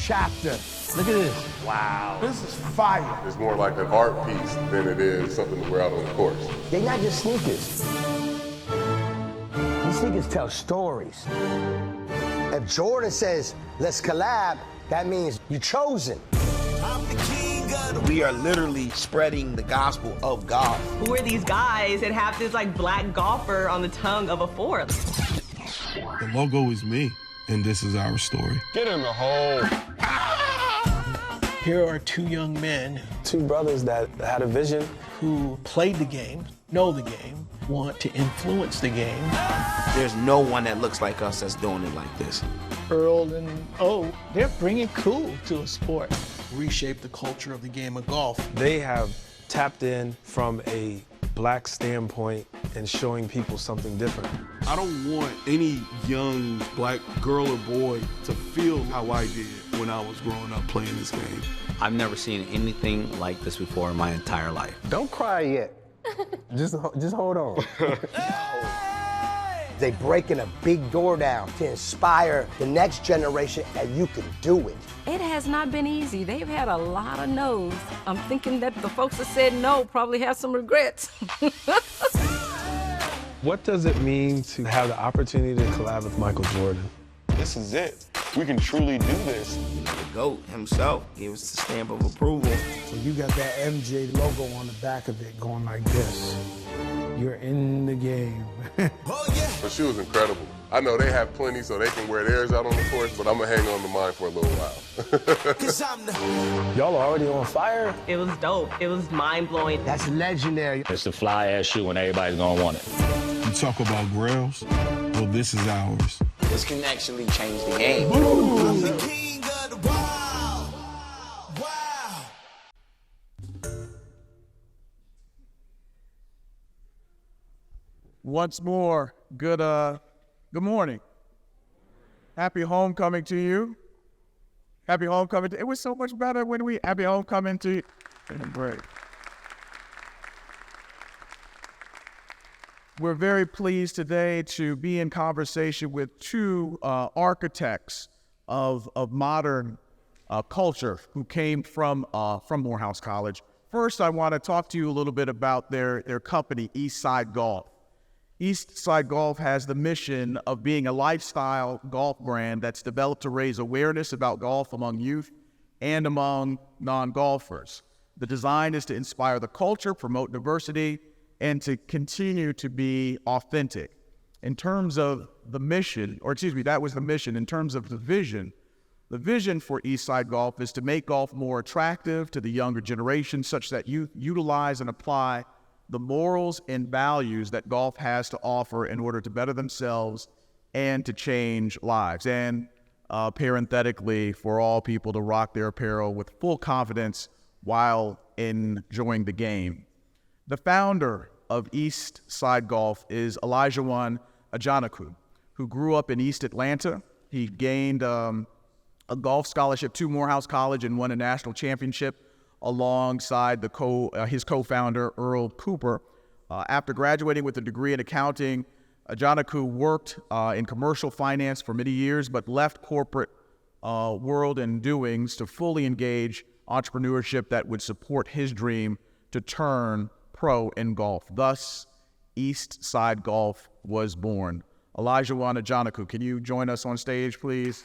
chapter. Look at this. Wow. This is fire. It's more like an art piece than it is something to wear out on the course. They're not just sneakers. These sneakers tell stories. If Jordan says, let's collab, that means you're chosen. We are literally spreading the gospel of golf. Who are these guys that have this like black golfer on the tongue of a forest? The logo is me, and this is our story. Get in the hole. Here are two young men, two brothers that had a vision, who played the game, know the game, want to influence the game. There's no one that looks like us that's doing it like this. Earl and O, they're bringing cool to a sport. Reshape the culture of the game of golf. They have tapped in from a black standpoint and showing people something different. I don't want any young black girl or boy to feel how I did when I was growing up playing this game. I've never seen anything like this before in my entire life. Don't cry yet. just hold on. They breaking a big door down to inspire the next generation that you can do it. It has not been easy. They've had a lot of no's. I'm thinking that the folks that said no probably have some regrets. What does it mean to have the opportunity to collab with Michael Jordan? This is it. We can truly do this. The GOAT himself gave us the stamp of approval. So you got that MJ logo on the back of it going like this. You're in the game. But she was incredible. I know they have plenty so they can wear theirs out on the course, but I'm gonna hang on to mine for a little while. Y'all are already on fire. It was dope. It was mind-blowing. That's legendary. It's the fly-ass shoe and everybody's gonna want it. You talk about grails, well, this is ours. This can actually change the game. Once more, good morning. Happy homecoming to you. Happy homecoming it was so much better when happy homecoming to you. Great. We're very pleased today to be in conversation with two architects of modern culture who came from Morehouse College. First, I want to talk to you a little bit about their company, Eastside Golf. Eastside Golf has the mission of being a lifestyle golf brand that's developed to raise awareness about golf among youth and among non-golfers. The design is to inspire the culture, promote diversity, and to continue to be authentic. In terms of the mission, that was the mission. In terms of the vision for Eastside Golf is to make golf more attractive to the younger generation such that youth utilize and apply the morals and values that golf has to offer in order to better themselves and to change lives. And parenthetically, for all people to rock their apparel with full confidence while enjoying the game. The founder of Eastside Golf is Olajuwon Ajanaku, who grew up in East Atlanta. He gained a golf scholarship to Morehouse College and won a national championship alongside his co-founder, Earl Cooper. After graduating with a degree in accounting, Ajanaku worked in commercial finance for many years, but left corporate world and doings to fully engage entrepreneurship that would support his dream to turn pro in golf. Thus, Eastside Golf was born. Olajuwon Ajanaku, can you join us on stage, please?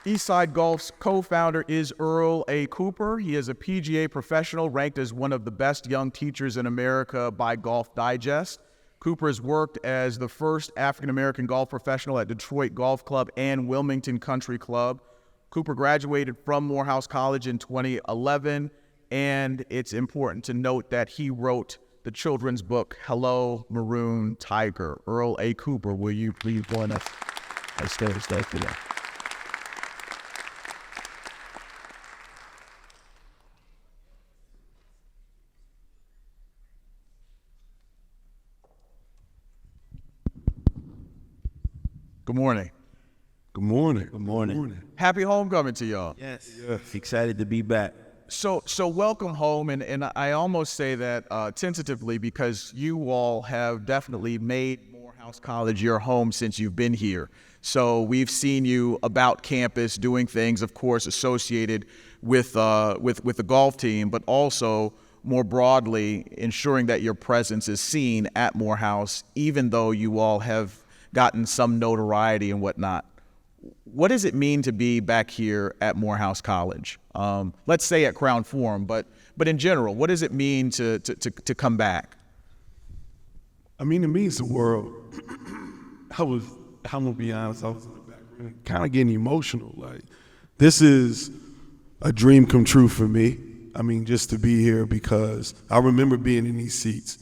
Eastside Golf's co-founder is Earl A. Cooper. He is a PGA professional ranked as one of the best young teachers in America by Golf Digest. Cooper has worked as the first African-American golf professional at Detroit Golf Club and Wilmington Country Club. Cooper graduated from Morehouse College in 2011, and it's important to note that he wrote the children's book, Hello, Maroon Tiger. Earl A. Cooper, will you please join us on stage today? Good morning. Good morning. Good morning. Happy homecoming to y'all. Yes. Excited to be back. So welcome home, and I almost say that tentatively because you all have definitely made Morehouse College your home since you've been here. So we've seen you about campus doing things, of course, associated with the golf team, but also more broadly ensuring that your presence is seen at Morehouse, even though you all have gotten some notoriety and whatnot. What does it mean to be back here at Morehouse College? Let's say at Crown Forum, but in general, what does it mean to come back? I mean, it means the world. I'm gonna be honest, I was in the background kind of getting emotional. Like, this is a dream come true for me. I mean, just to be here, because I remember being in these seats.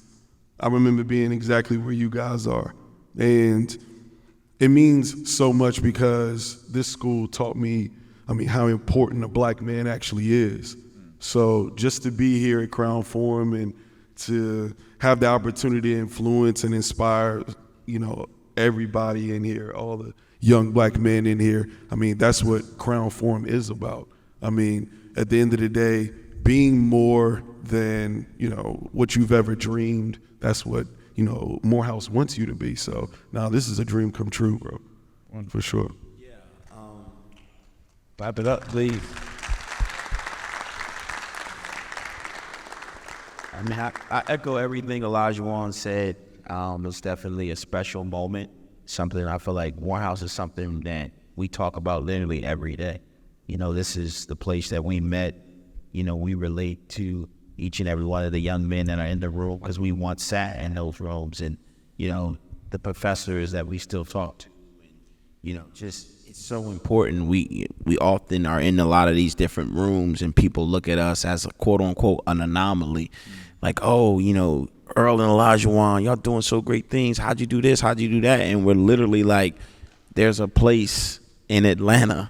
I remember being exactly where you guys are. And it means so much because this school taught me, how important a black man actually is. So just to be here at Crown Forum and to have the opportunity to influence and inspire, everybody in here, all the young black men in here, that's what Crown Forum is about. At the end of the day, being more than, what you've ever dreamed, that's what, Morehouse wants you to be. So now this is a dream come true, bro, for sure. Yeah, wrap it up, please. I echo everything Olajuwon said. It was definitely a special moment, something I feel like Morehouse is something that we talk about literally every day. This is the place that we met. We relate to each and every one of the young men that are in the room because we once sat in those rooms, and, the professors that we still talk to. Just it's so important. We often are in a lot of these different rooms, and people look at us as a quote unquote an anomaly. Like, oh, Earl and Olajuwon, y'all doing so great things. How'd you do this? How'd you do that? And we're literally like, there's a place in Atlanta,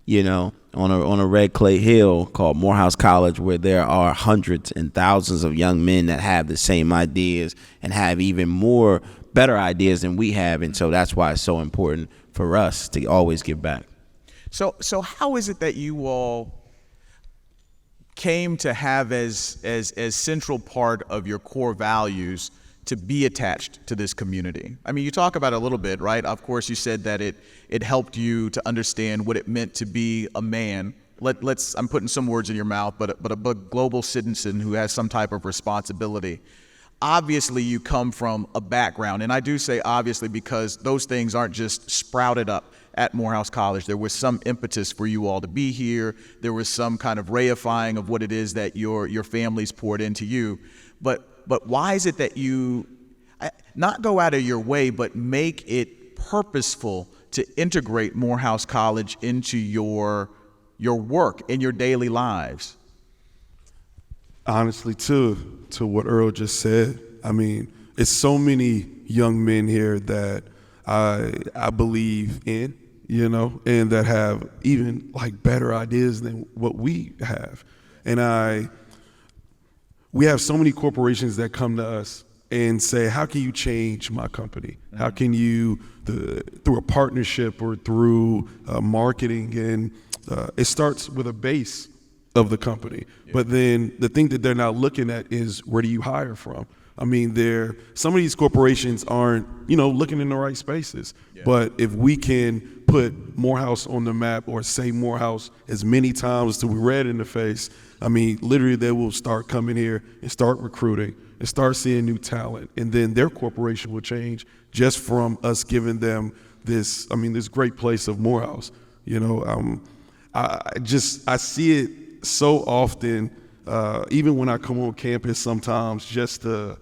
on a red clay hill called Morehouse College, where there are hundreds and thousands of young men that have the same ideas and have even more better ideas than we have. And so that's why it's so important for us to always give back. So how is it that you all came to have as central part of your core values to be attached to this community? You talk about it a little bit, right? Of course, you said that it helped you to understand what it meant to be a man. I'm putting some words in your mouth, but a global citizen who has some type of responsibility. Obviously, you come from a background, and I do say obviously because those things aren't just sprouted up at Morehouse College. There was some impetus for you all to be here. There was some kind of reifying of what it is that your families poured into you. But why is it that you not go out of your way, but make it purposeful to integrate Morehouse College into your work in your daily lives? Honestly, to what Earl just said, it's so many young men here that I believe in, and that have even like better ideas than what we have. And we have so many corporations that come to us and say, how can you change my company? How can you, through a partnership or through marketing, and it starts with a base of the company. Yeah. But then the thing that they're not looking at is, where do you hire from? Some of these corporations aren't, looking in the right spaces. Yeah. But if we can put Morehouse on the map, or say Morehouse as many times till we red in the face, literally they will start coming here and start recruiting and start seeing new talent. And then their corporation will change just from us giving them this great place of Morehouse. I see it so often, even when I come on campus sometimes, just that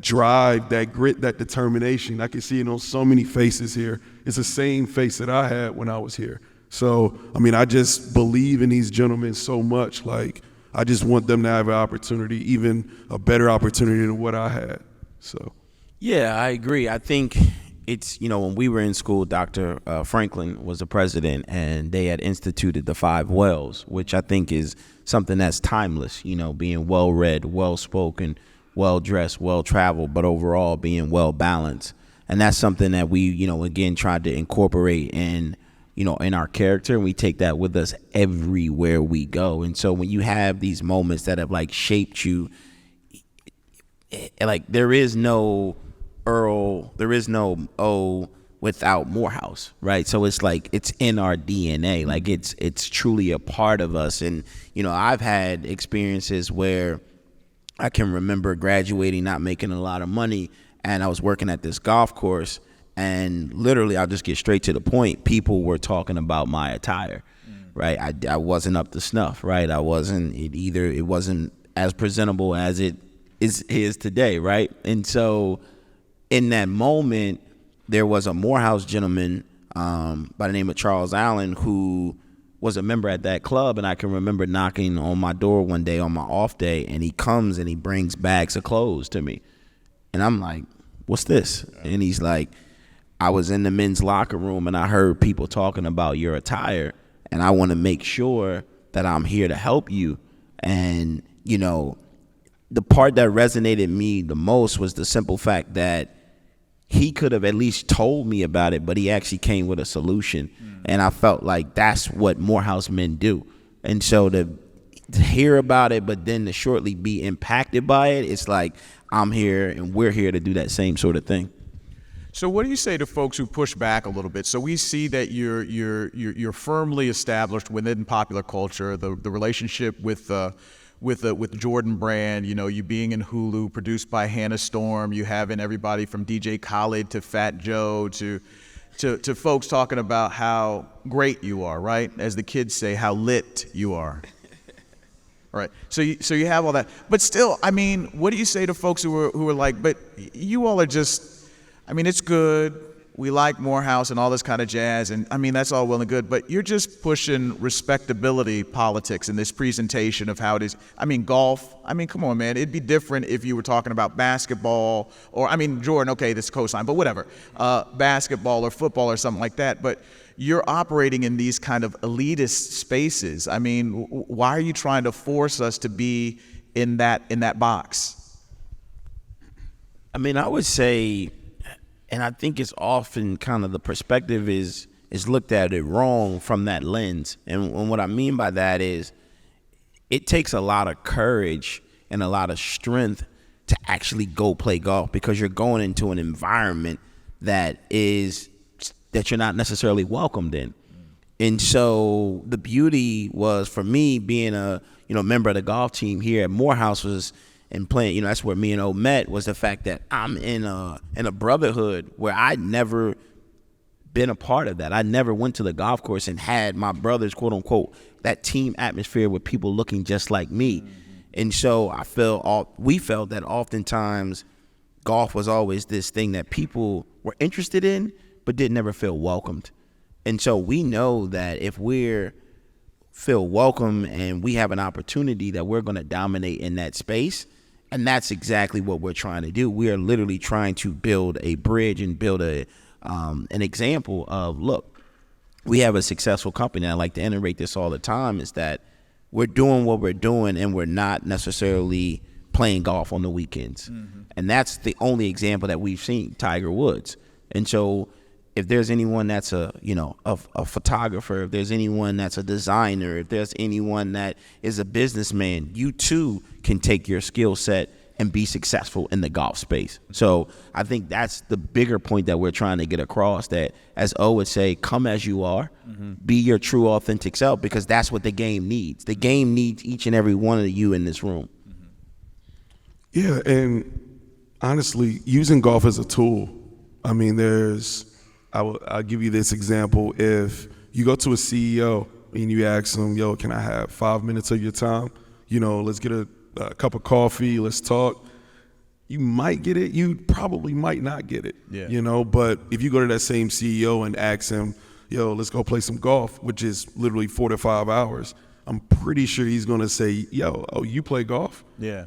drive, that grit, that determination. I can see it on so many faces here. It's the same face that I had when I was here. So, I just believe in these gentlemen so much. Like, I just want them to have an opportunity, even a better opportunity than what I had. So. Yeah, I agree. I think it's, when we were in school, Dr. Franklin was the president, and they had instituted the 5 wells, which I think is something that's timeless, being well-read, well-spoken, well-dressed, well-traveled, but overall being well-balanced. And that's something that we, again, tried to incorporate in our character, and we take that with us everywhere we go. And so when you have these moments that have shaped you, like there is no Earl, there is no O without Morehouse, right? So it's like it's in our DNA, like it's truly a part of us. And I've had experiences where I can remember graduating, not making a lot of money, and I was working at this golf course, and literally I'll just get straight to the point. People were talking about my attire, right? I wasn't up to snuff, right? It wasn't as presentable as it is today, right? And so in that moment, there was a Morehouse gentleman by the name of Charles Allen who was a member at that club, and I can remember knocking on my door one day on my off day, and he comes and he brings bags of clothes to me. And I'm like, what's this? And he's like, I was in the men's locker room and I heard people talking about your attire, and I want to make sure that I'm here to help you. And, the part that resonated me the most was the simple fact that he could have at least told me about it, but he actually came with a solution. And I felt like that's what Morehouse men do. And so to hear about it, but then to shortly be impacted by it, it's like I'm here and we're here to do that same sort of thing. So what do you say to folks who push back a little bit? So we see that you're firmly established within popular culture, the relationship with Jordan Brand, you being in Hulu, produced by Hannah Storm, you having everybody from DJ Khaled to Fat Joe to folks talking about how great you are, right? As the kids say, how lit you are. Right. So you have all that. But still, what do you say to folks who are like, but you all are just, it's good. We like Morehouse and all this kind of jazz, and that's all well and good, but you're just pushing respectability politics in this presentation of how it is. Golf, come on, man. It'd be different if you were talking about basketball or, Jordan, okay, this is cosign, but whatever, basketball or football or something like that, but you're operating in these kind of elitist spaces. Why are you trying to force us to be in that box? I would say, and I think it's often kind of the perspective is looked at it wrong from that lens. And what I mean by that is it takes a lot of courage and a lot of strength to actually go play golf, because you're going into an environment that you're not necessarily welcomed in. And so the beauty was, for me, being a member of the golf team here at Morehouse and playing, that's where me and O met, was the fact that I'm in a brotherhood where I'd never been a part of that. I never went to the golf course and had my brothers, quote unquote, that team atmosphere with people looking just like me. Mm-hmm. And so we felt that oftentimes golf was always this thing that people were interested in, but did never feel welcomed. And so we know that if feel welcome and we have an opportunity, that we're going to dominate in that space. And that's exactly what we're trying to do. We are literally trying to build a bridge and build an example of, look, we have a successful company. And I like to iterate this all the time, is that we're doing what we're doing and we're not necessarily playing golf on the weekends. Mm-hmm. And that's the only example that we've seen, Tiger Woods. And so if there's anyone that's a photographer, if there's anyone that's a designer, if there's anyone that is a businessman, you too can take your skill set and be successful in the golf space. So I think that's the bigger point that we're trying to get across, that, as O would say, come as you are, be your true authentic self, because that's what the game needs. The game needs each and every one of you in this room. Yeah, and honestly, using golf as a tool, I'll give you this example. If you go to a CEO and you ask them, yo, can I have 5 minutes of your time? Let's get a cup of coffee, let's talk. You might get it, you probably might not get it. Yeah. But if you go to that same CEO and ask him, yo, let's go play some golf, which is literally 4 to 5 hours, I'm pretty sure he's gonna say, yo, oh, you play golf? Yeah.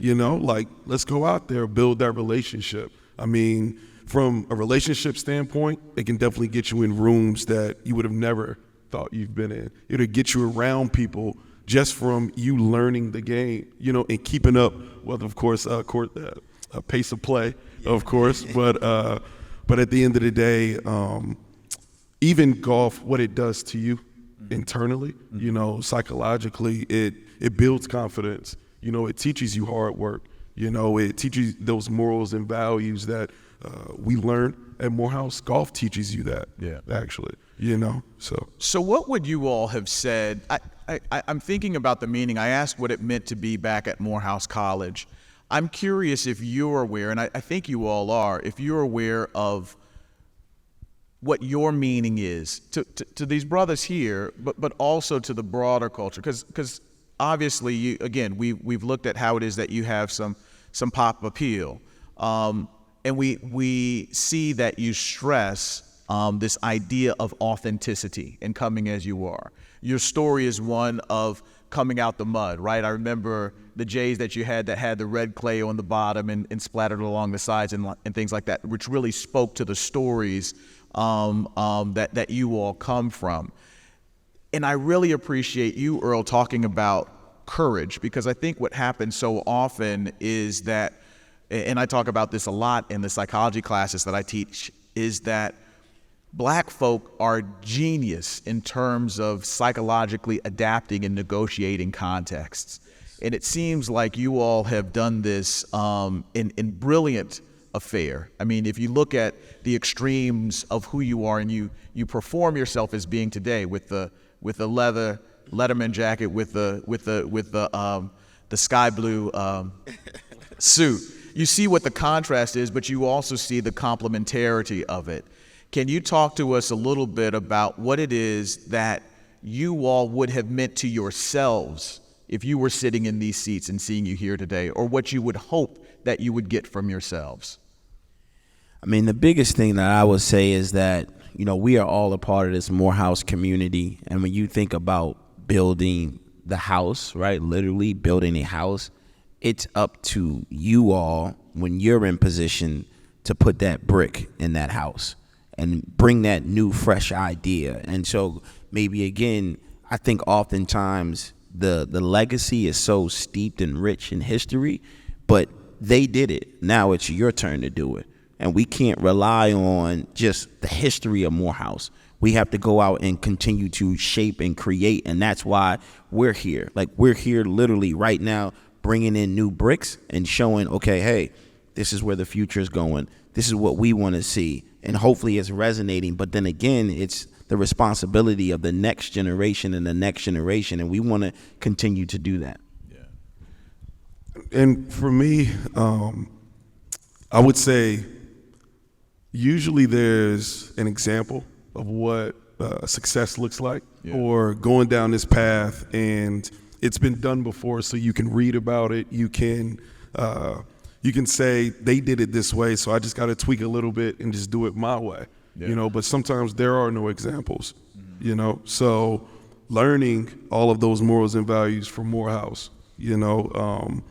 Let's go out there, build that relationship. From a relationship standpoint, it can definitely get you in rooms that you would have never thought you've been in. It'll get you around people just from you learning the game, and keeping up with, of course, a pace of play, of course. But at the end of the day, even golf, what it does to you internally, psychologically, it builds confidence. It teaches you hard work. You know, it teaches those morals and values that we learn at Morehouse. Golf teaches you that, actually, you know, so. So what would you all have said? I'm thinking about the meaning. I asked what it meant to be back at Morehouse College. I'm curious if you're aware, and I think you all are, if you're aware of what your meaning is to these brothers here, but also to the broader culture, because obviously, we've looked at how it is that you have some pop appeal, and we see that you stress this idea of authenticity and coming as you are. Your story is one of coming out the mud, right? I remember the J's that you had that had the red clay on the bottom and splattered along the sides and things like that, which really spoke to the stories that you all come from. And I really appreciate you, Earl, talking about courage, because I think what happens so often is that, and I talk about this a lot in the psychology classes that I teach, is that Black folk are genius in terms of psychologically adapting and negotiating contexts. And it seems like you all have done this in brilliant affair. I mean, if you look at the extremes of who you are, and you perform yourself as being today with the leather Letterman jacket with the sky blue suit, you see what the contrast is, but you also see the complementarity of it. Can you talk to us a little bit about what it is that you all would have meant to yourselves if you were sitting in these seats and seeing you here today, or what you would hope that you would get from yourselves? I mean, the biggest thing that I would say is that, you know, we are all a part of this Morehouse community. And when you think about building the house, right, literally building a house, it's up to you all when you're in position to put that brick in that house and bring that new, fresh idea. And so maybe, again, I think oftentimes the legacy is so steeped and rich in history, but they did it. Now it's your turn to do it. And we can't rely on just the history of Morehouse. We have to go out and continue to shape and create. And that's why we're here. Like, we're here literally right now, bringing in new bricks and showing, okay, hey, this is where the future is going. This is what we want to see. And hopefully it's resonating. But then again, it's the responsibility of the next generation and the next generation. And we want to continue to do that. And for me, I would say usually there's an example of what success looks like, or going down this path, and it's been done before, so you can read about it. You can say they did it this way, so I just got to tweak a little bit and just do it my way. You know, but sometimes there are no examples. You know, so learning all of those morals and values from Morehouse, you know,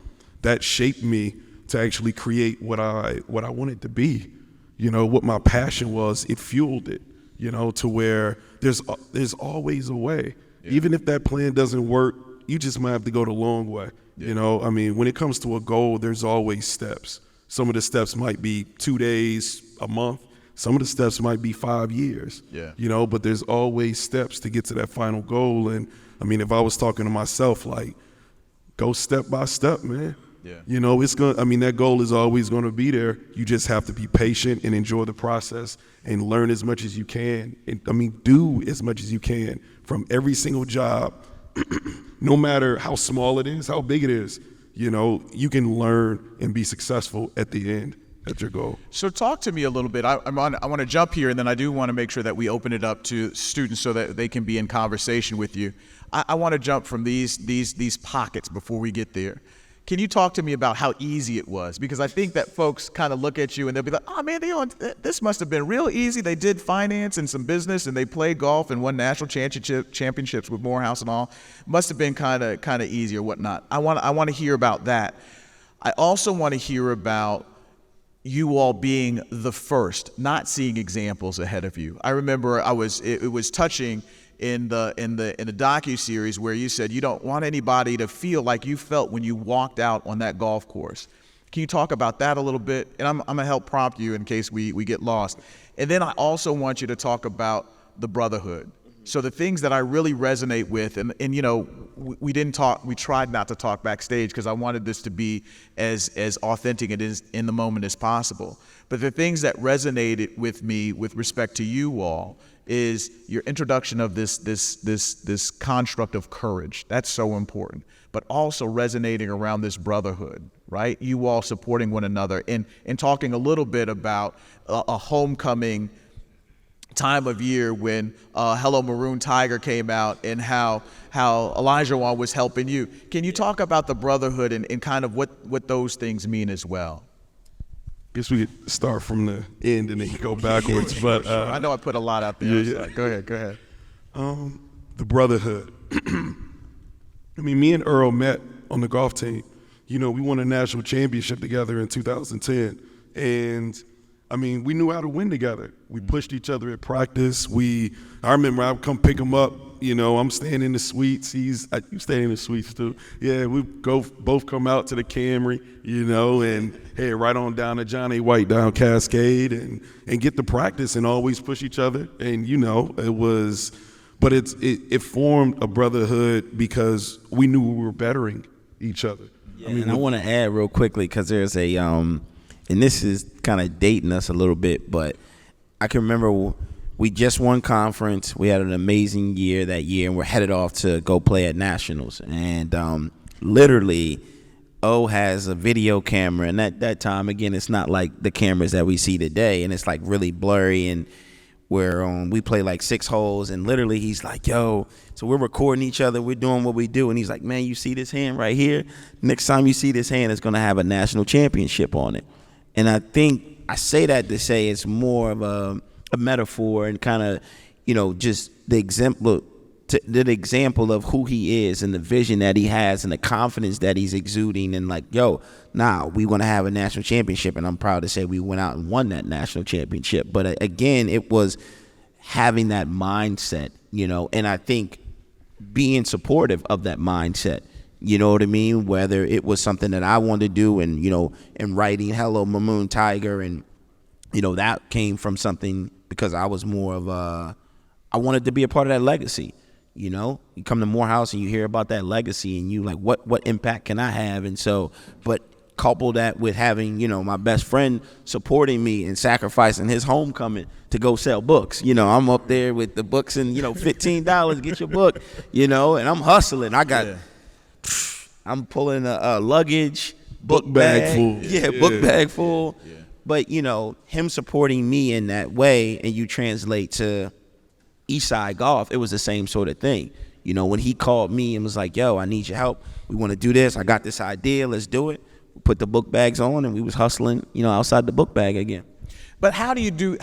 that shaped me to actually create what I wanted to be. You know, what my passion was, it fueled it, you know, to where there's always a way. Even if that plan doesn't work, you just might have to go the long way. You know, I mean, when it comes to a goal, there's always steps. Some of the steps might be 2 days, a month. Some of the steps might be 5 years, you know, but there's always steps to get to that final goal. And I mean, if I was talking to myself, like, go step by step, man. You know, that goal is always going to be there. You just have to be patient and enjoy the process and learn as much as you can. And, do as much as you can from every single job, no matter how small it is, how big it is. You know, you can learn and be successful at the end. That's your goal. So talk to me a little bit. I want to jump here, and then I do want to make sure that we open it up to students so that they can be in conversation with you. I want to jump from these pockets before we get there. Can you talk to me about how easy it was? Because I think that folks kind of look at you and they'll be like, oh man, this must have been real easy. They did finance and some business and they played golf and won national championships with Morehouse and all. Must have been kind of easy or whatnot. I want to hear about that. I also want to hear about you all being the first, not seeing examples ahead of you. I remember it was touching in the docu-series where you said you don't want anybody to feel like you felt when you walked out on that golf course. Can you talk about that a little bit? And I'm going to help prompt you in case we get lost. And then I also want you to talk about the Brotherhood. So the things that I really resonate with, and you know, we didn't talk, we tried not to talk backstage because I wanted this to be as authentic and as in the moment as possible. But the things that resonated with me with respect to you all is your introduction of this construct of courage. That's so important. But also resonating around this brotherhood, right? You all supporting one another and talking a little bit about a homecoming time of year when Hello Maroon Tiger came out and how Elijah Wan was helping you. Can you talk about the brotherhood and kind of what those things mean as well? Guess we could start from the end and then go backwards. But I know I put a lot out there. Yeah. So go ahead. The brotherhood. I mean, me and Earl met on the golf team. You know, we won a national championship together in 2010. And I mean, we knew how to win together. We pushed each other at practice. I remember I would come pick him up. You know, I'm staying in the suites. You staying in the suites too. Yeah, we both come out to the Camry, you know, and head right on down to Johnny White down Cascade and get to practice and always push each other. And, you know, it formed a brotherhood because we knew we were bettering each other. Yeah, I want to add real quickly because there's a, and this is kind of dating us a little bit, but I can remember we just won conference. We had an amazing year that year, and we're headed off to go play at Nationals. And literally, O has a video camera, and at that time, again, it's not like the cameras that we see today, and it's like really blurry. And we play like 6 holes, and literally he's like, yo, so we're recording each other, we're doing what we do, and he's like, man, you see this hand right here? Next time you see this hand, it's gonna have a national championship on it. And I think I say that to say it's more of a metaphor and kind of, you know, just the example of who he is and the vision that he has and the confidence that he's exuding, and like, yo, we want to have a national championship, and I'm proud to say we went out and won that national championship. But again, it was having that mindset, you know, and I think being supportive of that mindset, you know what I mean? Whether it was something that I wanted to do, and, you know, and writing Hello Maroon Tiger, and, you know, that came from something because I was more of I wanted to be a part of that legacy. You know, you come to Morehouse and you hear about that legacy, and you like, what impact can I have? And so, but couple that with having, you know, my best friend supporting me and sacrificing his homecoming to go sell books. You know, I'm up there with the books and, you know, $15, get your book, you know, and I'm hustling. I'm pulling a luggage, book bag full. Yeah, book bag full. Yeah. But, you know, him supporting me in that way, and you translate to Eastside Golf, it was the same sort of thing. You know, when he called me and was like, yo, I need your help. We want to do this. I got this idea. Let's do it. We put the book bags on, and we was hustling, you know, outside the book bag again. But how do you do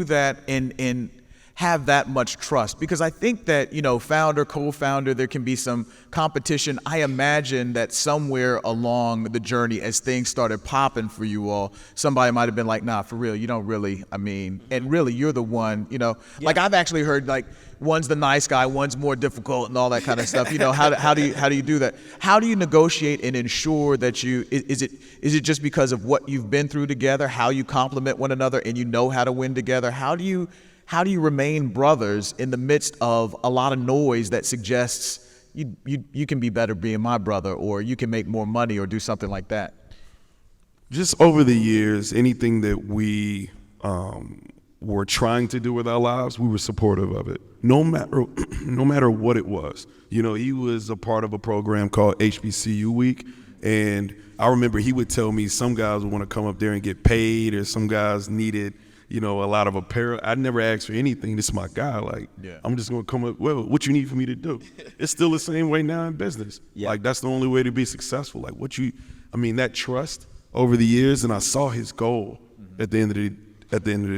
that and have that much trust? Because I think that, you know, founder, co-founder, there can be some competition. I imagine that somewhere along the journey, as things started popping for you all, somebody might have been like, nah, for real, you don't really, I mean, and really you're the one, you know, like I've actually heard like one's the nice guy, one's more difficult and all that kind of stuff. You know, how do you do that? How do you negotiate and ensure that is it just because of what you've been through together, how you complement one another and you know how to win together? How do you remain brothers in the midst of a lot of noise that suggests you can be better being my brother, or you can make more money or do something like that? Just over the years, anything that we were trying to do with our lives, we were supportive of it, no matter what it was. You know, he was a part of a program called HBCU Week, and I remember he would tell me some guys would want to come up there and get paid, or some guys needed, you know, a lot of apparel. I never asked for anything. This is my guy. Like, I'm just going to come up, well, what you need for me to do? It's still the same way now in business. Like, that's the only way to be successful. Like, that trust over the years, and I saw his goal at the end of the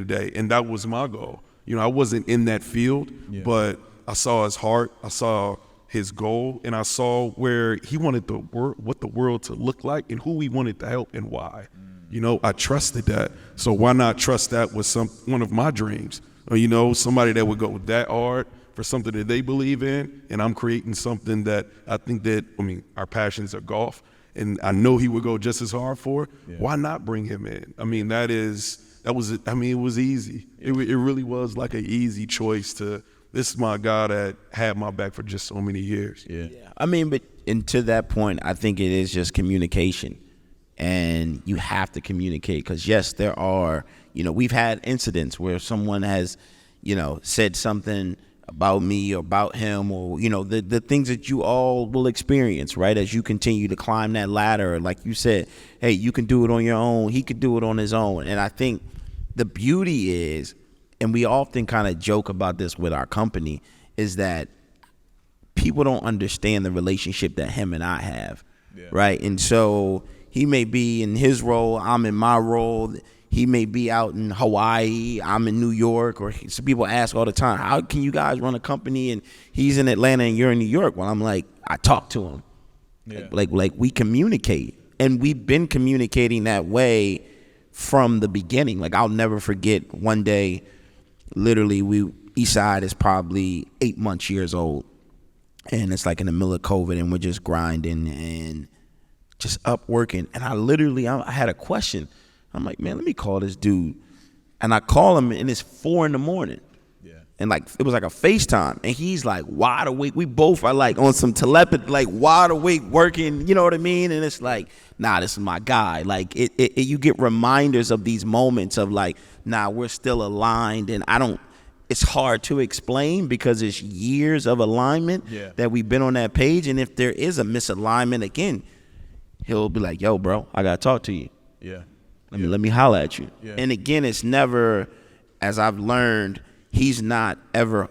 day, and that was my goal. You know, I wasn't in that field, but I saw his heart, I saw his goal, and I saw where he wanted what the world to look like and who he wanted to help and why. You know, I trusted that. So why not trust that with one of my dreams? Or, you know, somebody that would go that hard for something that they believe in, and I'm creating something that I think that, our passions are golf, and I know he would go just as hard for. Why not bring him in? It was easy. It really was like an easy choice to this is my guy that had my back for just so many years. Yeah. I mean, and to that point, I think it is just communication. And you have to communicate because, yes, there are, we've had incidents where someone has, said something about me or about him or, the things that you all will experience, right, as you continue to climb that ladder. Like you said, hey, you can do it on your own. He could do it on his own. And I think the beauty is, and we often kind of joke about this with our company, is that people don't understand the relationship that him and I have, right? And so he may be in his role, I'm in my role. He may be out in Hawaii, I'm in New York, or some people ask all the time, how can you guys run a company and he's in Atlanta and you're in New York? Well, I'm like, I talk to him. Yeah. Like we communicate, and we've been communicating that way from the beginning. Like I'll never forget one day, literally Eastside is probably 8 months years old, and it's like in the middle of COVID and we're just grinding and just up working. And I had a question. I'm like, man, let me call this dude. And I call him and it's 4 a.m. Yeah. And like, it was like a FaceTime. And he's like wide awake. We both are like on some telepathy, like wide awake working, you know what I mean? And it's like, nah, this is my guy. Like you get reminders of these moments of like, nah, we're still aligned. And it's hard to explain because it's years of alignment that we've been on that page. And if there is a misalignment again, he'll be like, yo, bro, I got to talk to you. Yeah. Let me holler at you. Yeah. And again, it's never, as I've learned, he's not ever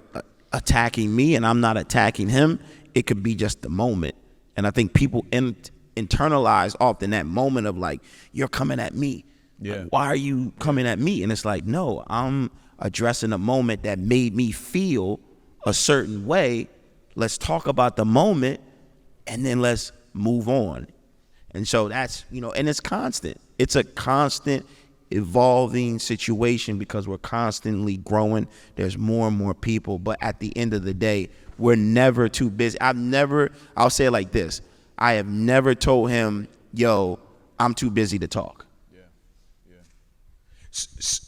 attacking me and I'm not attacking him. It could be just the moment. And I think people internalize often that moment of like, you're coming at me. Yeah. Like, why are you coming at me? And it's like, no, I'm addressing a moment that made me feel a certain way. Let's talk about the moment and then let's move on. And so that's, and it's constant. It's a constant evolving situation because we're constantly growing. There's more and more people. But at the end of the day, we're never too busy. I'll say it like this. I have never told him, yo, I'm too busy to talk.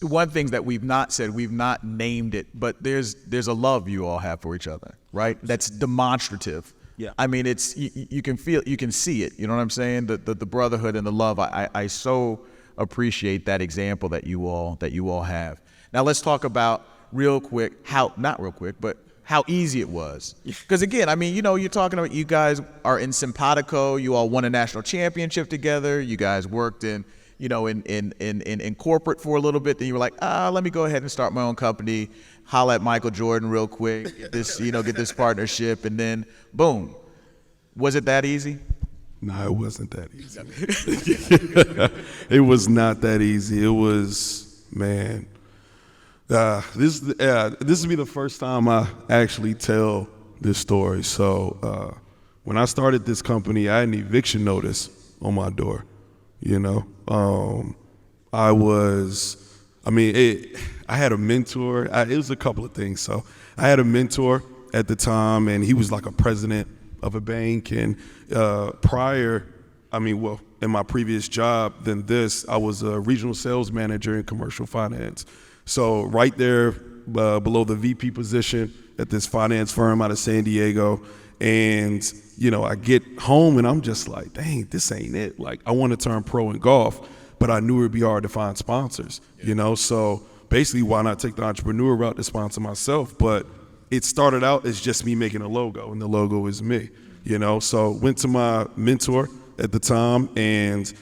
One thing that we've not said, we've not named it, but there's a love you all have for each other, right? That's demonstrative. Yeah. I mean, it's you can feel, you can see it. You know what I'm saying? The brotherhood and the love. I so appreciate that example that you all have. Now let's talk about real quick not real quick, but how easy it was. Because again, I mean, you're talking about you guys are in simpatico. You all won a national championship together. You guys worked in corporate for a little bit. Then you were like, let me go ahead and start my own company. Holla at Michael Jordan real quick, get this partnership, and then boom. Was it that easy? No, it wasn't that easy. It was not that easy. It was, man. This will be the first time I actually tell this story. So when I started this company, I had an eviction notice on my door. I had a mentor. It was a couple of things. So I had a mentor at the time, and he was like a president of a bank. And in my previous job than this, I was a regional sales manager in commercial finance. So right there below the VP position at this finance firm out of San Diego. And, I get home and I'm just like, dang, this ain't it. Like, I want to turn pro in golf, but I knew it'd be hard to find sponsors, So basically, why not take the entrepreneur route to sponsor myself? But it started out as just me making a logo, and the logo is me, So went to my mentor at the time, and,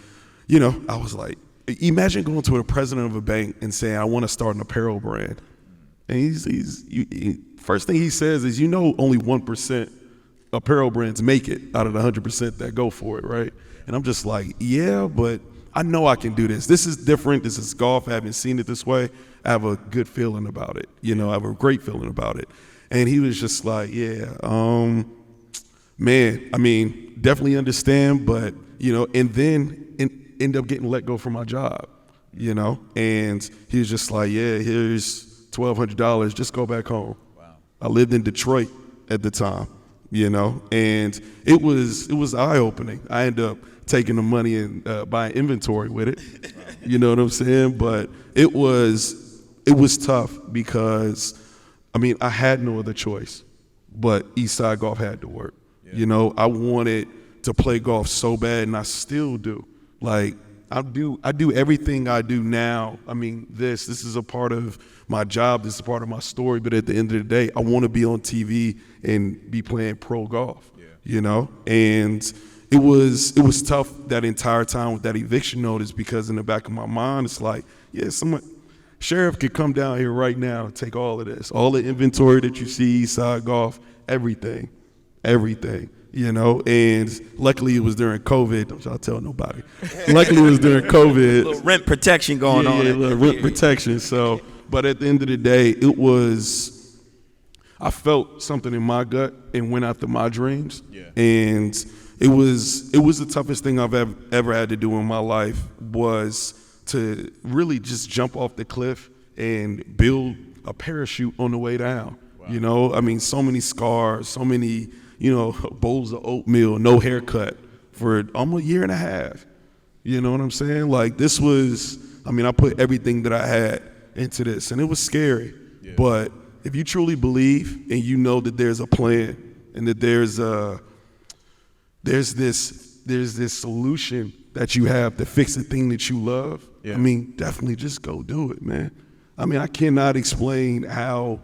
I was like, imagine going to the president of a bank and saying, I want to start an apparel brand. And first thing he says is, only 1% apparel brands make it out of the 100% that go for it, right? And I'm just like, yeah, but I know I can do this. This is different. This is golf. I haven't seen it this way. I have a good feeling about it. I have a great feeling about it. And he was just like, yeah, man, I mean, definitely understand, but, and then end up getting let go from my job, and he was just like, yeah, here's $1,200. Just go back home. Wow. I lived in Detroit at the time. And it was eye-opening. I ended up taking the money and buying inventory with it. You know what I'm saying? But it was tough because, I mean, I had no other choice, but Eastside Golf had to work. You know, I wanted to play golf so bad, and I still do. Like, I do everything I do now. I mean, this is a part of my job. This is a part of my story. But at the end of the day, I want to be on TV and be playing pro golf. You know, and it was tough that entire time with that eviction notice, because in the back of my mind, it's like, yeah, sheriff could come down here right now and take all of this, all the inventory that you see, Eastside Golf, everything, you know. And luckily it was during COVID. Don't y'all tell nobody. Luckily it was during COVID. A little rent protection going on. Yeah, a little rent protection. So, but at the end of the day, I felt something in my gut and went after my dreams. And it was the toughest thing I've ever had to do in my life, was to really just jump off the cliff and build a parachute on the way down. You know, I mean, so many scars, so many, you know, bowls of oatmeal, no haircut for almost a year and a half. You know what I'm saying? Like, this was, I mean, I put everything that I had into this, and it was scary. But if you truly believe and you know that there's a plan and that there's this solution that you have to fix the thing that you love, I mean, definitely just go do it, man. I mean, I cannot explain how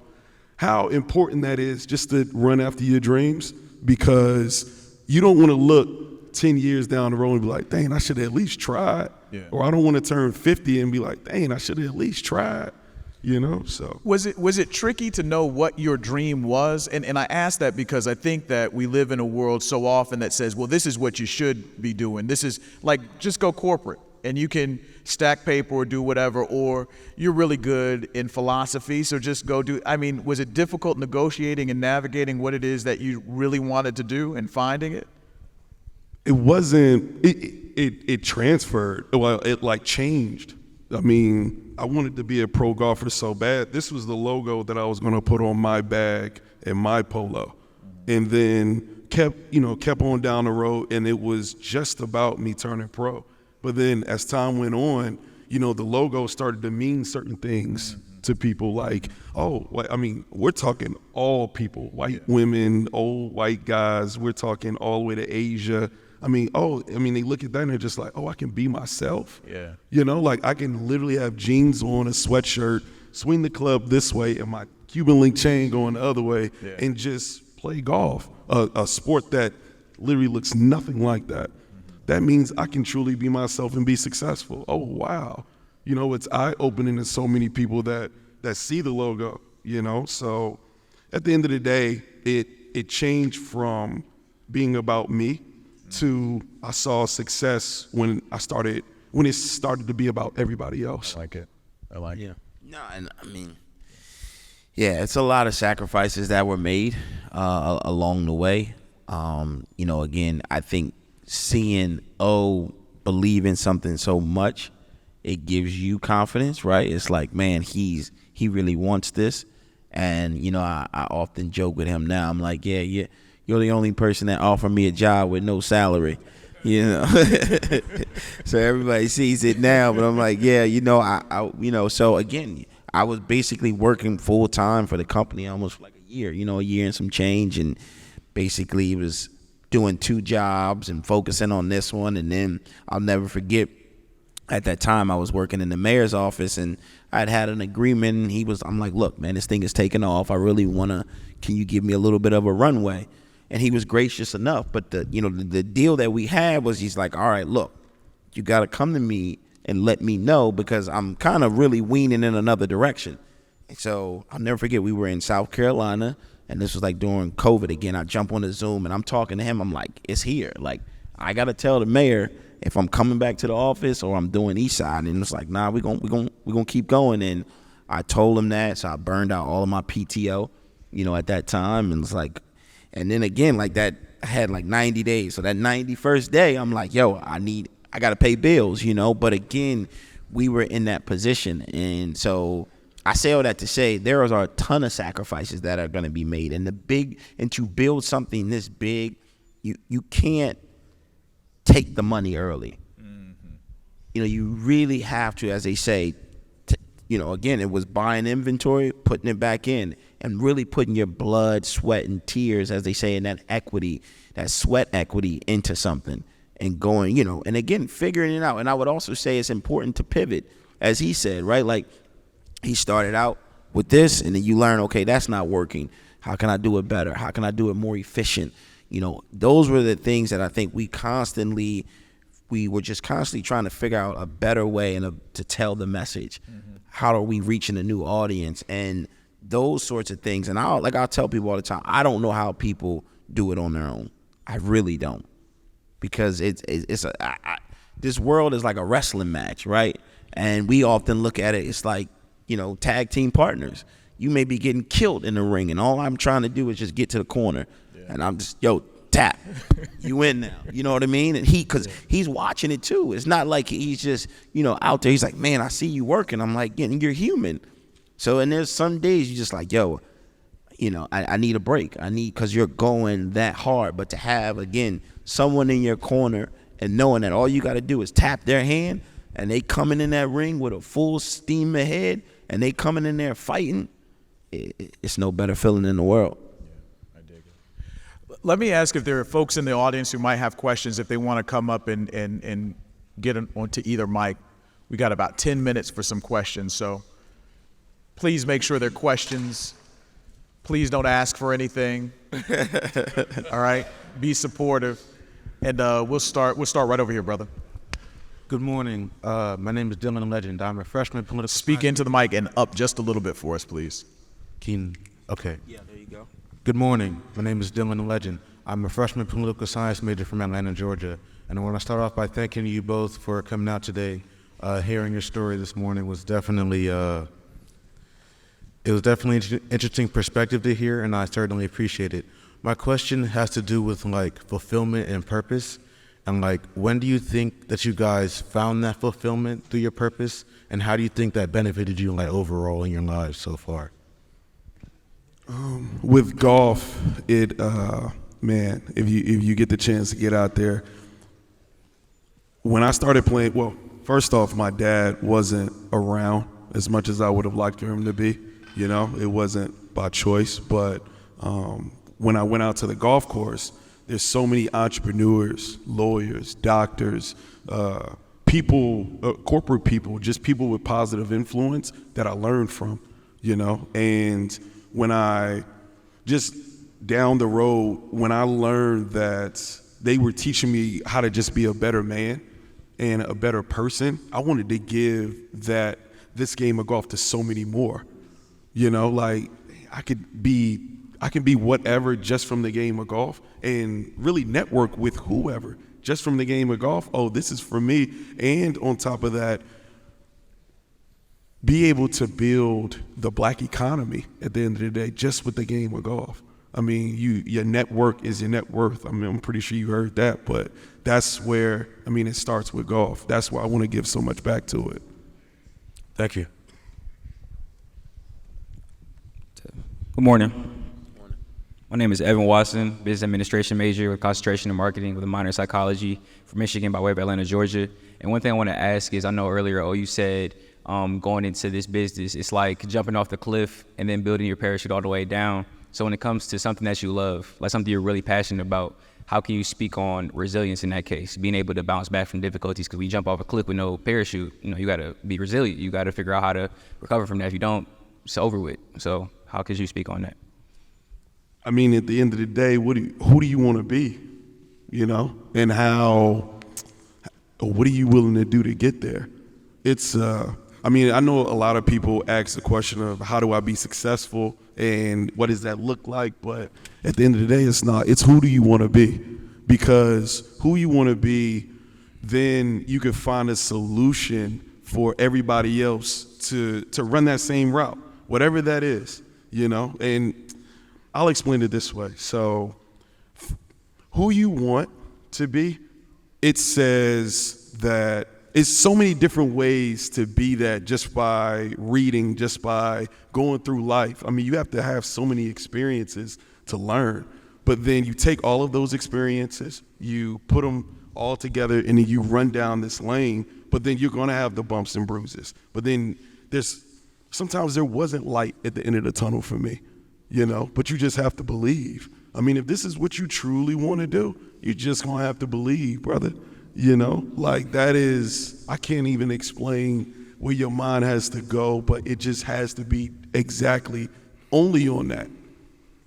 important that is, just to run after your dreams, because you don't want to look 10 years down the road and be like, dang, I should have at least tried. Or I don't want to turn 50 and be like, dang, I should have at least tried. You know, so. Was it tricky to know what your dream was? And I ask that because I think that we live in a world so often that says, well, this is what you should be doing. This is like, just go corporate and you can stack paper or do whatever, or you're really good in philosophy, so just go do. I mean, was it difficult negotiating and navigating what it is that you really wanted to do and finding it? It wasn't, it transferred. Well, it like changed. I mean, I wanted to be a pro golfer so bad. This was the logo that I was going to put on my bag and my polo. And then kept on down the road, and it was just about me turning pro. But then as time went on, you know, the logo started to mean certain things to people, like, I mean, we're talking all people, white women, old white guys. We're talking all the way to Asia. I mean, they look at that and they're just like, I can be myself. You know, like, I can literally have jeans on, a sweatshirt, swing the club this way, and my Cuban link chain going the other way, and just play golf, a sport that literally looks nothing like that. That means I can truly be myself and be successful. Oh, wow. You know, it's eye-opening to so many people that see the logo, you know? So at the end of the day, it changed from being about me to I saw success when it started to be about everybody else. I like it. No, and I mean, it's a lot of sacrifices that were made along the way. You know, again, I think seeing believe in something so much, it gives you confidence, right? It's like, man, he really wants this. And, you know, I often joke with him now. I'm like, you're the only person that offered me a job with no salary, you know. So everybody sees it now, but I'm like, you know, I so again, I was basically working full time for the company almost like a year and some change, and basically was doing 2 jobs and focusing on this one. And then I'll never forget, at that time I was working in the mayor's office, and I'd had an agreement. I'm like, look, man, this thing is taking off. I really can you give me a little bit of a runway? And he was gracious enough. But the deal that we had was, he's like, all right, look, you got to come to me and let me know, because I'm kind of really weaning in another direction. And so I'll never forget, we were in South Carolina, and this was like during COVID again. I jump on the Zoom and I'm talking to him. I'm like, it's here. Like, I got to tell the mayor if I'm coming back to the office or I'm doing Eastside. And it's like, nah, we're gonna keep going. And I told him that, so I burned out all of my PTO, you know, at that time. And it's like, and then again, like that, I had like 90 days. So that 91st day, I'm like, I got to pay bills, you know. But again, we were in that position. And so I say all that to say there are a ton of sacrifices that are going to be made. And to build something this big, you can't take the money early. You know, you really have to, as they say, again, it was buying inventory, putting it back in, and really putting your blood, sweat, and tears, as they say, in that equity, that sweat equity into something and going, and again, figuring it out. And I would also say it's important to pivot, as he said, right? Like, he started out with this, and then you learn, okay, that's not working. How can I do it better? How can I do it more efficient? Those were the things that I think we were just constantly trying to figure out a better way to tell the message. Mm-hmm. How are we reaching a new audience? And those sorts of things. And I'll tell people all the time, I don't know how people do it on their own. I really don't. Because this world is like a wrestling match, right? And we often look at it, it's like, tag team partners. You may be getting killed in the ring, and all I'm trying to do is just get to the corner. Yeah. And I'm just, tap. You in now. You know what I mean? And because he's watching it too. It's not like he's just, out there. He's like, man, I see you working. I'm like, yeah, you're human. So, and there's some days you just like, I need a break. Because you're going that hard. But to have, again, someone in your corner and knowing that all you got to do is tap their hand, and they coming in that ring with a full steam ahead, and they coming in there fighting, it's no better feeling in the world. Yeah, I dig it. Let me ask if there are folks in the audience who might have questions, if they want to come up and get onto either mic. We got about 10 minutes for some questions, so please make sure they're questions. Please don't ask for anything. All right? Be supportive. And we'll start right over here, brother. Good morning. My name is Dylan Legend. I'm a freshman political Speak science. into the mic and up just a little bit for us, please. Okay. Yeah, there you go. Good morning. My name is Dylan Legend. I'm a freshman political science major from Atlanta, Georgia. And I want to start off by thanking you both for coming out today. Hearing your story this morning was definitely an interesting perspective to hear, and I certainly appreciate it. My question has to do with fulfillment and purpose. And when do you think that you guys found that fulfillment through your purpose, and how do you think that benefited you overall in your lives so far? With golf, if you get the chance to get out there, when I started playing, well, first off, my dad wasn't around as much as I would have liked for him to be. It wasn't by choice, but when I went out to the golf course, there's so many entrepreneurs, lawyers, doctors, people, corporate people, just people with positive influence that I learned from, and when I just down the road, when I learned that they were teaching me how to just be a better man and a better person, I wanted to give this game of golf to so many more. I can be whatever just from the game of golf, and really network with whoever just from the game of golf. Oh, this is for me. And on top of that, be able to build the black economy at the end of the day just with the game of golf. I mean, your network is your net worth. I mean, I'm pretty sure you heard that, but that's where, it starts with golf. That's why I want to give so much back to it. Thank you. Good morning. My name is Evan Watson, business administration major with concentration in marketing with a minor in psychology from Michigan by way of Atlanta, Georgia. And one thing I want to ask is, I know earlier, you said going into this business, it's like jumping off the cliff and then building your parachute all the way down. So when it comes to something that you love, like something you're really passionate about, how can you speak on resilience in that case, being able to bounce back from difficulties? Because we jump off a cliff with no parachute, you got to be resilient. You got to figure out how to recover from that. If you don't, it's over with. So how could you speak on that? At the end of the day, who do you want to be, and what are you willing to do to get there? It's, I know a lot of people ask the question of how do I be successful and what does that look like? But at the end of the day, it's who do you want to be? Because who you want to be, then you can find a solution for everybody else to run that same route, whatever that is, and I'll explain it this way. So who you want to be, it says that it's so many different ways to be that just by reading, just by going through life. You have to have so many experiences to learn. But then you take all of those experiences, you put them all together, and then you run down this lane. But then you're going to have the bumps and bruises. But then there's sometimes there wasn't light at the end of the tunnel for me, you know, but you just have to believe. I mean, if this is what you truly want to do, you're just going to have to believe, brother. You know, like that is, I can't even explain where your mind has to go, but it just has to be exactly only on that.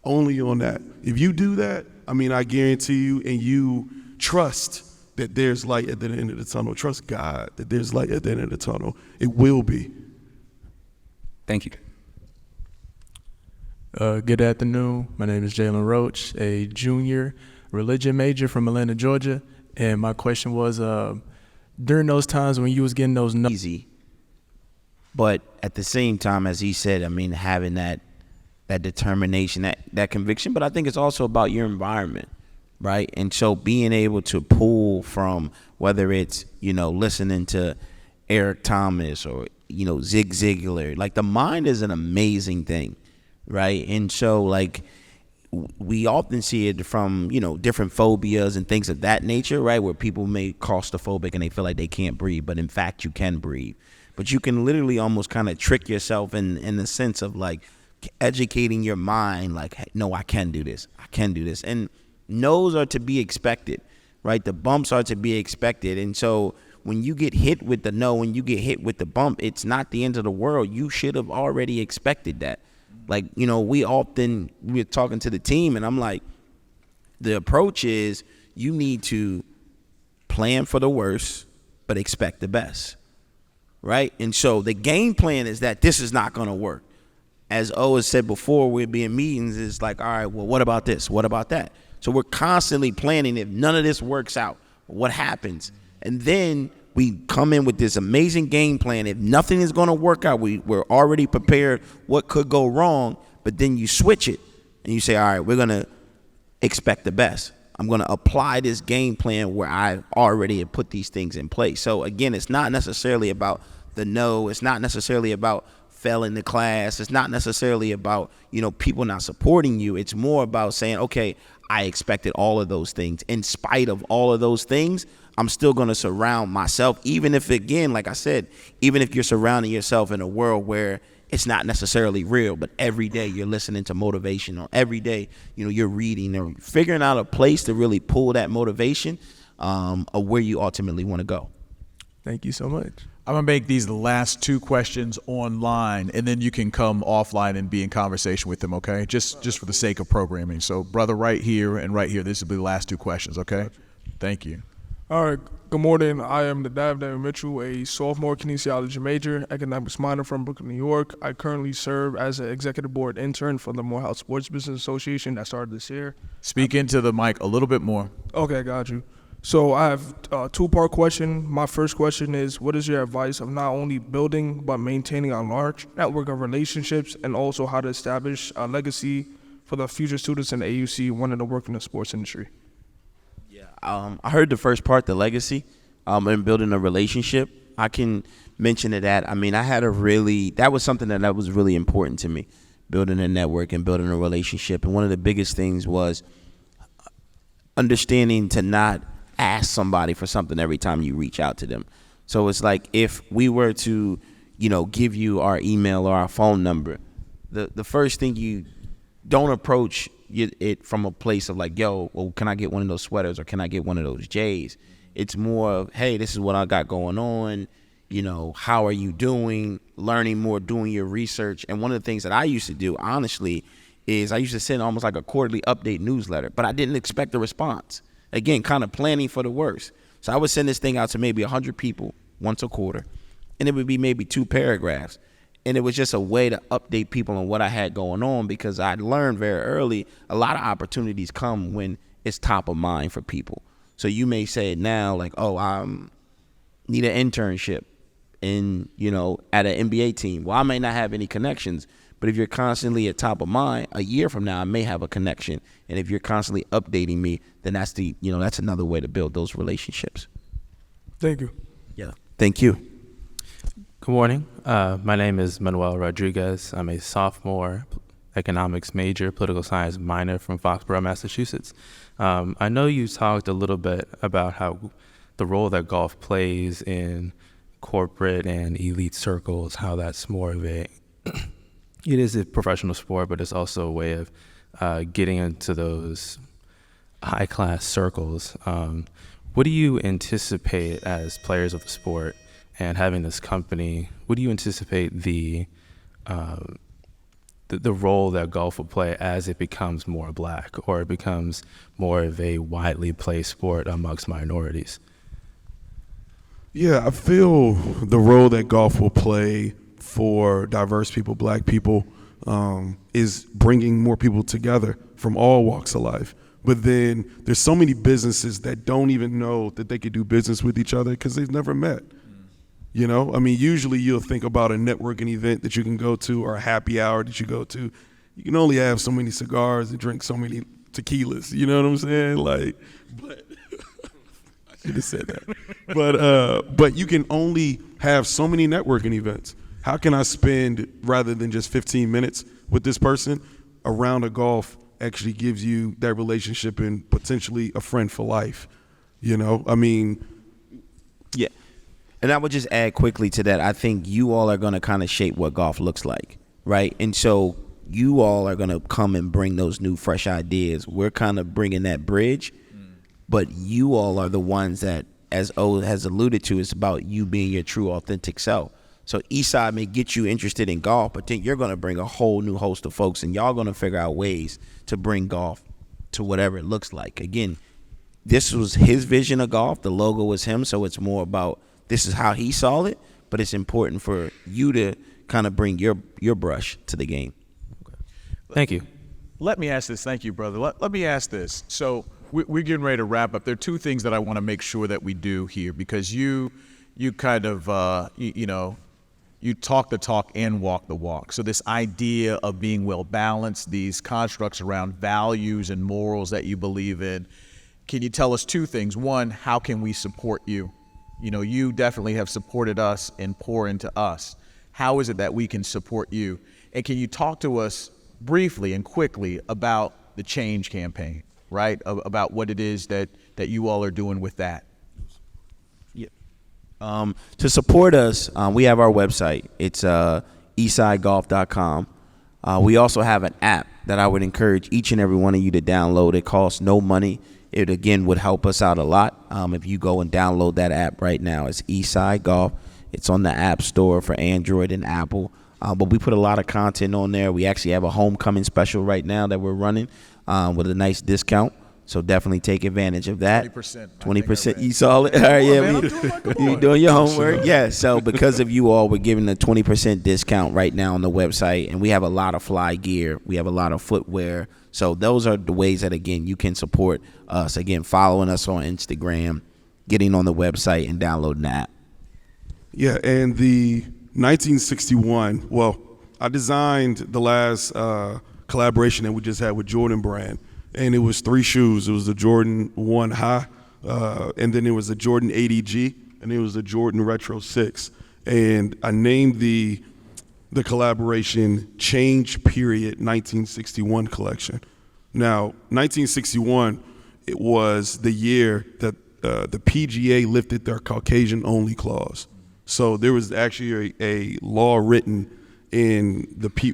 Only on that. If you do that, I mean, I guarantee you, and you trust that there's light at the end of the tunnel. Trust God that there's light at the end of the tunnel. It will be. Thank you. Good afternoon. My name is Jalen Roach, a junior religion major from Atlanta, Georgia. And my question was, during those times when you was getting those easy, but at the same time, as he said, I mean, having that determination, that conviction, but I think it's also about your environment, right? And so being able to pull from, whether it's, you know, listening to Eric Thomas or, you know, Zig Ziglar, like the mind is an amazing thing, right? And so like we often see it from, you know, different phobias and things of that nature, right? Where people may claustrophobic and they feel like they can't breathe, but in fact you can breathe. But you can literally almost kind of trick yourself in the sense of like educating your mind, like, hey, no, I can do this. I can do this. And no's are to be expected, right? The bumps are to be expected. And so when you get hit with the no, when you get hit with the bump, it's not the end of the world. You should have already expected that. Like, you know, we're talking to the team and I'm like, the approach is you need to plan for the worst, but expect the best, right? And so the game plan is that this is not going to work. As O has said before, we'll be in meetings, it's like, all right, well, what about this? What about that? So we're constantly planning if none of this works out, what happens? And then we come in with this amazing game plan. If nothing is going to work out, we're already prepared what could go wrong, but then you switch it and you say, all right, we're going to expect the best. I'm going to apply this game plan where I already have put these things in place. So again, it's not necessarily about the no. It's not necessarily about failing the class. It's not necessarily about, you know, people not supporting you. It's more about saying, okay, I expected all of those things. In spite of all of those things, I'm still going to surround myself, even if, again, like I said, even if you're surrounding yourself in a world where it's not necessarily real, but every day you're listening to motivation, or every day, you know, you're reading or figuring out a place to really pull that motivation of where you ultimately want to go. Thank you so much. I'm going to make these the last two questions online, and then you can come offline and be in conversation with them, okay? Just for the sake of programming. So, brother, right here and right here, this will be the last two questions, okay? Thank you. All right. Good morning. I am Nadav David Mitchell, a sophomore kinesiology major, economics minor from Brooklyn, New York. I currently serve as an executive board intern for the Morehouse Sports Business Association that started this year. Speak into the mic a little bit more. Okay, got you. So I have a two-part question. My first question is, what is your advice of not only building but maintaining a large network of relationships, and also how to establish a legacy for the future students in the AUC wanting to work in the sports industry? I heard the first part, the legacy, and building a relationship. I can mention to that. I mean, that was something that was really important to me, building a network and building a relationship. And one of the biggest things was understanding to not ask somebody for something every time you reach out to them. So it's like if we were to, you know, give you our email or our phone number, the first thing, you don't approach it from a place of like, yo, well, can I get one of those sweaters or can I get one of those J's? It's more of, hey, this is what I got going on. You know, how are you doing? Learning more, doing your research. And one of the things that I used to do, honestly, is I used to send almost like a quarterly update newsletter, but I didn't expect a response. Again, kind of planning for the worst. So I would send this thing out to maybe 100 people once a quarter, and it would be maybe 2 paragraphs. And it was just a way to update people on what I had going on, because I learned very early a lot of opportunities come when it's top of mind for people. So you may say it now like, oh, I need an internship in, you know, at an NBA team. Well, I may not have any connections, but if you're constantly at top of mind, a year from now, I may have a connection. And if you're constantly updating me, then that's another way to build those relationships. Thank you. Yeah. Thank you. Good morning. My name is Manuel Rodriguez. I'm a sophomore economics major, political science minor from Foxborough, Massachusetts. I know you talked a little bit about how the role that golf plays in corporate and elite circles, how that's more of a it is a professional sport, but it's also a way of getting into those high-class circles. What do you anticipate as players of the sport and having this company? What do you anticipate the role that golf will play as it becomes more black or it becomes more of a widely played sport amongst minorities? Yeah, I feel the role that golf will play for diverse people, black people, is bringing more people together from all walks of life. But then there's so many businesses that don't even know that they could do business with each other because they've never met. You know, I mean, usually you'll think about a networking event that you can go to or a happy hour that you go to. You can only have so many cigars and drink so many tequilas. You know what I'm saying? Like, but I should have said that. But you can only have so many networking events. How can I spend, rather than just 15 minutes with this person, a round of golf actually gives you that relationship and potentially a friend for life? You know, I mean. Yeah. And I would just add quickly to that, I think you all are going to kind of shape what golf looks like, right? And so you all are going to come and bring those new, fresh ideas. We're kind of bringing that bridge, but you all are the ones that, as O has alluded to, it's about you being your true, authentic self. So Eastside may get you interested in golf, but then you're going to bring a whole new host of folks, and y'all going to figure out ways to bring golf to whatever it looks like. Again, this was his vision of golf. The logo was him, so it's more about this is how he saw it, but it's important for you to kind of bring your brush to the game. Thank you. Let me ask this. Thank you, brother. Let me ask this. So we're getting ready to wrap up. There are two things that I want to make sure that we do here, because you kind of, you talk the talk and walk the walk. So this idea of being well-balanced, these constructs around values and morals that you believe in, can you tell us two things? One, how can we support you? You know, you definitely have supported us and pour into us. How is it that we can support you? And can you talk to us briefly and quickly about the Change campaign, right? About what it is that you all are doing with that. Yeah. To support us, we have our website. It's eastsidegolf.com. We also have an app that I would encourage each and every one of you to download. It costs no money. It, again, would help us out a lot if you go and download that app right now. It's Eastside Golf. It's on the App Store for Android and Apple. But we put a lot of content on there. We actually have a homecoming special right now that we're running with a nice discount. So definitely take advantage of that. 20%. You saw it? All right, yeah, you doing your homework? Yeah. So because of you all, we're giving a 20% discount right now on the website, and we have a lot of fly gear. We have a lot of footwear. So those are the ways that, again, you can support us. Again, following us on Instagram, getting on the website, and downloading the app. Yeah, and the 1961, well, I designed the last collaboration that we just had with Jordan Brand, and it was 3 shoes. It was the Jordan 1 High, and then it was the Jordan 80G, and it was the Jordan Retro 6. And I named the collaboration Change Period 1961 collection. Now, 1961, it was the year that the PGA lifted their Caucasian-only clause. So there was actually a law written in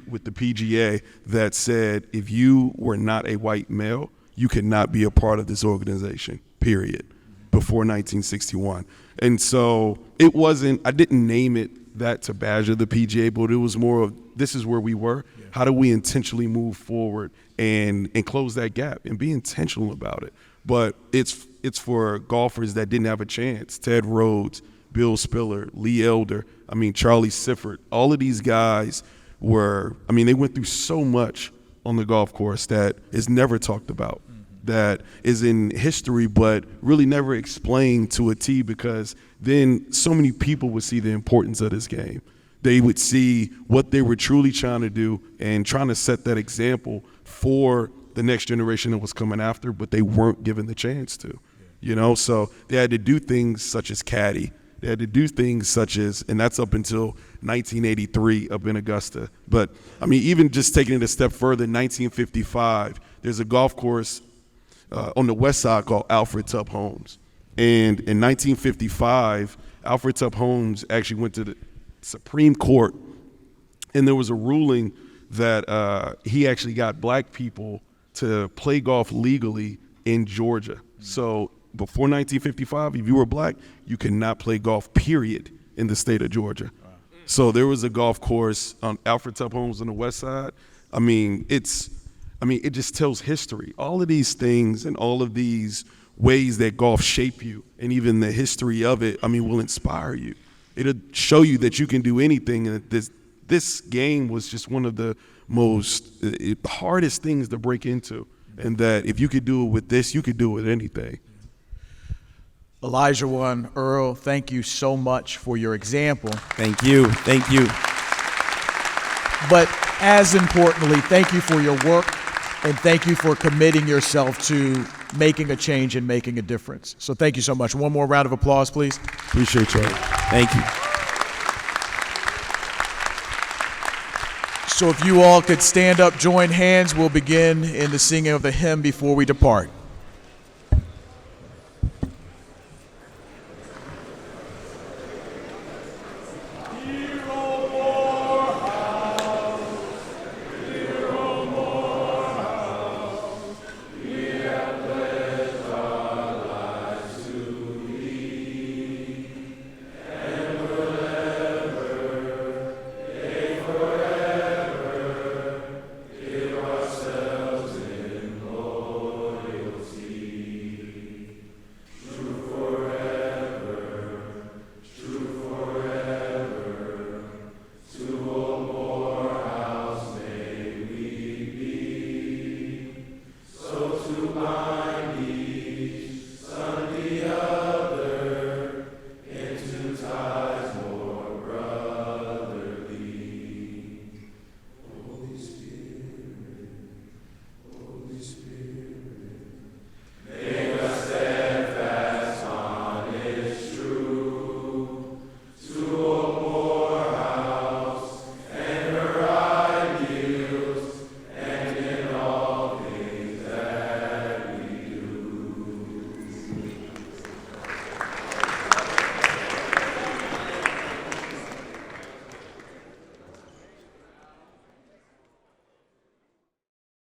with the PGA that said if you were not a white male, you could not be a part of this organization, period, before 1961. And so it wasn't, I didn't name it that to badger the PGA, but it was more of this is where we were. Yeah. How do we intentionally move forward and close that gap and be intentional about it? But it's for golfers that didn't have a chance. Ted Rhodes, Bill Spiller, Lee Elder, Charlie Sifford, all of these guys they went through so much on the golf course that is never talked about, that is in history but really never explained to a T, because then so many people would see the importance of this game. They would see what they were truly trying to do and trying to set that example for the next generation that was coming after, but they weren't given the chance to, So they had to do things such as caddy. They had to do things such as, and that's up until 1983 up in Augusta. But, even just taking it a step further, 1955, there's a golf course on the west side called Alfred Tubb Homes. And in 1955, Alfred Tubb Homes actually went to the Supreme Court And there was a ruling that he actually got black people to play golf legally in Georgia. So before 1955, if you were black, you could not play golf, period, in the state of Georgia. So there was a golf course on Alfred Tubb Homes on the west side. It just tells history. All of these things and all of these ways that golf shape you, and even the history of it, will inspire you. It'll show you that you can do anything, and that this game was just one of the most hardest things to break into, and that if you could do it with this, you could do it with anything. Elijah One, Earl, thank you so much for your example. Thank you. Thank you. But as importantly, thank you for your work, and thank you for committing yourself to making a change and making a difference. So thank you so much. One more round of applause, please. Appreciate y'all. Thank you. So if you all could stand up, join hands, we'll begin in the singing of the hymn before we depart.